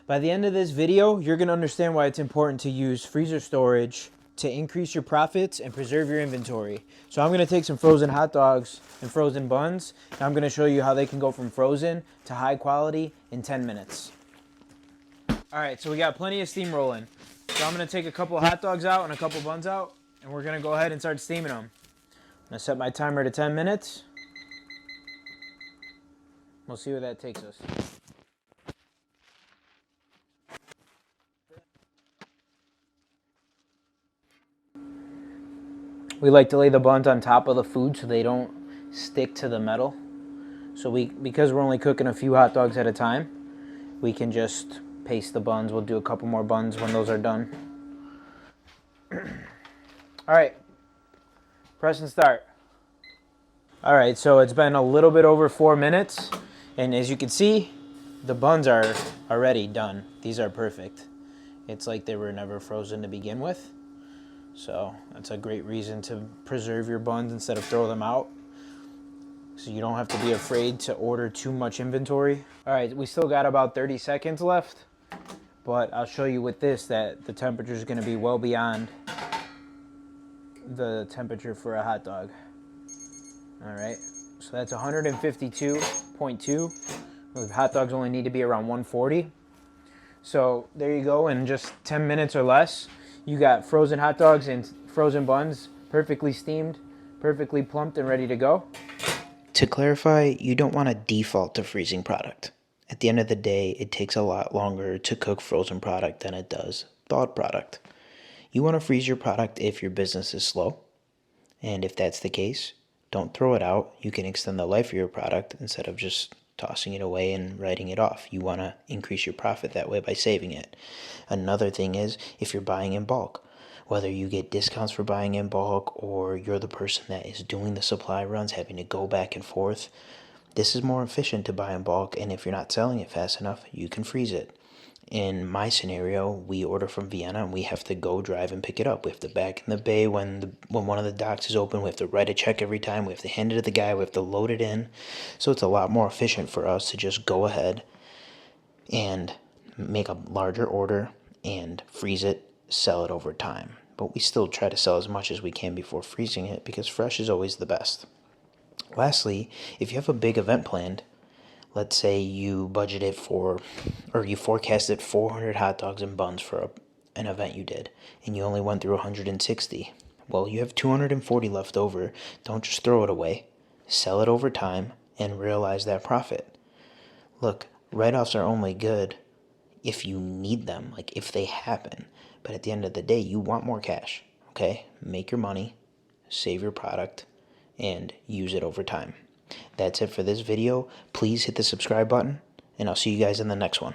By the end of this video, you're going to understand why it's important to use freezer storage to increase your profits and preserve your inventory. So I'm going to take some frozen hot dogs and frozen buns, and I'm going to show you how they can go from frozen to high quality in 10 minutes. All right, so we got plenty of steam rolling. So I'm going to take a couple hot dogs out and a couple buns out, and we're going to go ahead and start steaming them. I'm going to set my timer to 10 minutes. We'll see where that takes us. We like to lay the buns on top of the food so they don't stick to the metal. So because we're only cooking a few hot dogs at a time, we can just paste the buns. We'll do a couple more buns when those are done. All right, press and start. All right, so it's been a little bit over 4 minutes, and as you can see, the buns are already done. These are perfect. It's like they were never frozen to begin with. So that's a great reason to preserve your buns instead of throw them out. So you don't have to be afraid to order too much inventory. All right, we still got about 30 seconds left, but I'll show you with this that the temperature is gonna be well beyond the temperature for a hot dog. All right, so that's 152.2. The hot dogs only need to be around 140. So there you go, in just 10 minutes or less, you got frozen hot dogs and frozen buns, perfectly steamed, perfectly plumped and ready to go. To clarify, you don't want to default to freezing product. At the end of the day, it takes a lot longer to cook frozen product than it does thawed product. You want to freeze your product if your business is slow. And if that's the case, don't throw it out. You can extend the life of your product instead of just tossing it away and writing it off. You want to increase your profit that way by saving it. Another thing is if you're buying in bulk, whether you get discounts for buying in bulk or you're the person that is doing the supply runs, having to go back and forth, this is more efficient to buy in bulk, and if you're not selling it fast enough, you can freeze it. In my scenario, we order from Vienna and we have to go drive and pick it up. We have to back in the bay when one of the docks is open. We have to write a check every time. We have to hand it to the guy. We have to load it in. So it's a lot more efficient for us to just go ahead and make a larger order and freeze it, sell it over time. But we still try to sell as much as we can before freezing it because fresh is always the best. Lastly, if you have a big event planned, let's say you budgeted for, or you forecasted 400 hot dogs and buns for an event you did, and you only went through 160. Well, you have 240 left over. Don't just throw it away. Sell it over time and realize that profit. Look, write-offs are only good if you need them, like if they happen. But at the end of the day, you want more cash, okay? Make your money, save your product, and use it over time. That's it for this video. Please hit the subscribe button, and I'll see you guys in the next one.